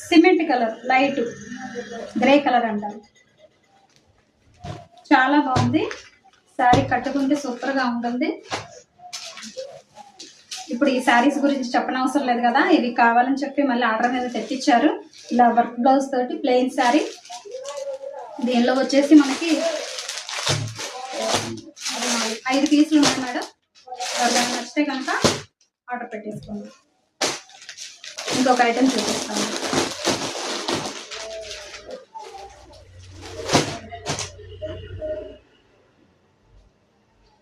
Cement colour, light grey colour అంటారు. చాలా బాగుంది. శారీ కట్టుకుంటే సూపర్గా ఉంటుంది. ఇప్పుడు ఈ శారీస్ గురించి చెప్పనవసరం లేదు కదా, ఇవి కావాలని చెప్పి మళ్ళీ ఆర్డర్ మీద తెప్పించారు. ఇలా వర్క్ బ్లౌజ్ తోటి ప్లెయిన్ శారీ. దీనిలో వచ్చేసి మనకి 5 పీసులు ఉన్నాయి మేడం. ఎవరికైనా నచ్చితే కనుక ఆర్డర్ పెట్టేసుకోండి. ఇంకొక ఐటెం చూపిస్తాను.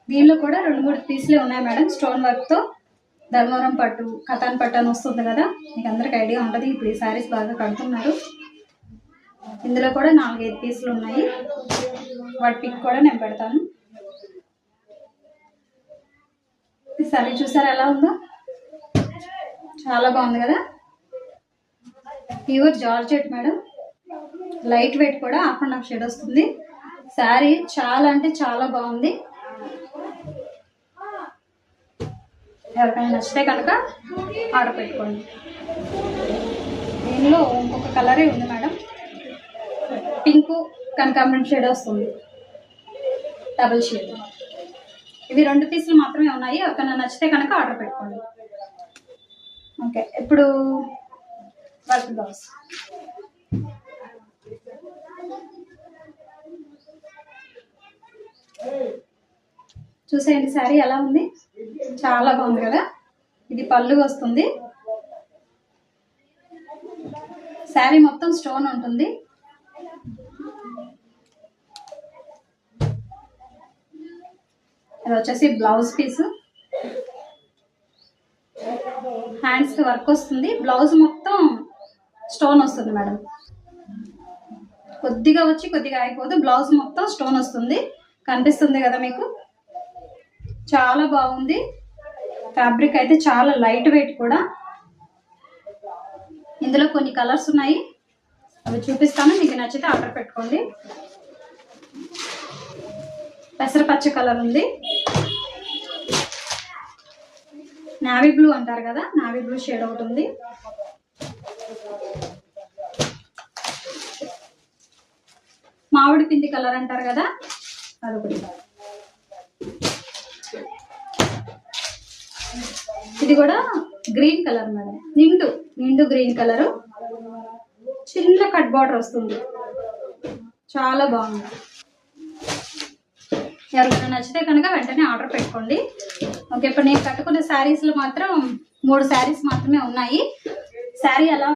దీనిలో కూడా 2-3 పీసులే ఉన్నాయి మేడం. స్టోన్ వర్క్తో ధర్మవరం పట్టు, కథాన్ పట్టు అని వస్తుంది కదా, మీకు అందరికి ఐడియా ఉంటుంది. ఇప్పుడు ఈ శారీస్ బాగా కడుతున్నారు. ఇందులో కూడా 4-5 పీసులు ఉన్నాయి. వాటి పిక్ కూడా నేను పెడతాను. ఈ శారీ చూసారా ఎలా ఉందో, చాలా బాగుంది కదా. Pure georgette madam, light weight కూడా, 1/2 షేడ్ వస్తుంది. శారీ చాలా అంటే చాలా బాగుంది. ఎవరికైనా నచ్చితే కనుక ఆర్డర్ పెట్టుకోండి. దీనిలో ఇంకొక కలరే ఉంది మేడం, పింక్ కనకాంబరం షేడ్ వస్తుంది, డబుల్ షేడ్. ఇవి 2 పీసులు మాత్రమే ఉన్నాయి. ఎవరికైనా నచ్చితే కనుక ఆర్డర్ పెట్టుకోండి. ఓకే, ఇప్పుడు వర్క్ బ్లౌజ్. చూసేయండి శారీ ఎలా ఉంది, చాలా బాగుంది కదా. ఇది పళ్ళు వస్తుంది. శారీ మొత్తం స్టోన్ ఉంటుంది. ఇది వచ్చేసి బ్లౌజ్ పీస్. హ్యాండ్స్ కి వర్క్ వస్తుంది. బ్లౌజ్ మొత్తం స్టోన్ వస్తుంది మేడం. కొద్దిగా వచ్చి కొద్దిగా అయిపోదు. బ్లౌజ్ మొత్తం స్టోన్ వస్తుంది. కనిపిస్తుంది కదా మీకు, చాలా బాగుంది. ఫ్యాబ్రిక్ అయితే చాలా లైట్ వెయిట్ కూడా. ఇందులో కొన్ని కలర్స్ ఉన్నాయి, అవి చూపిస్తాను. మీకు నచ్చితే ఆర్డర్ పెట్టుకోండి. పెసరపచ్చ కలర్ ఉంది, నావీ బ్లూ అంటారు కదా, నావీ బ్లూ షేడ్ ఒకటి ఉంది. మామిడి పిండి కలర్ అంటారు కదా, అదొకటి. ఇది కూడా గ్రీన్ కలర్ మేడం, నిండు గ్రీన్ కలరు, చిన్న కట్ బార్డర్ వస్తుంది. చాలా బాగుంది. ఎవరికైనా నచ్చితే కనుక వెంటనే ఆర్డర్ పెట్టుకోండి. ఓకే, ఇప్పుడు నేను కట్టుకున్న శారీస్లో మాత్రం 3 శారీస్ మాత్రమే ఉన్నాయి. శారీ ఎలా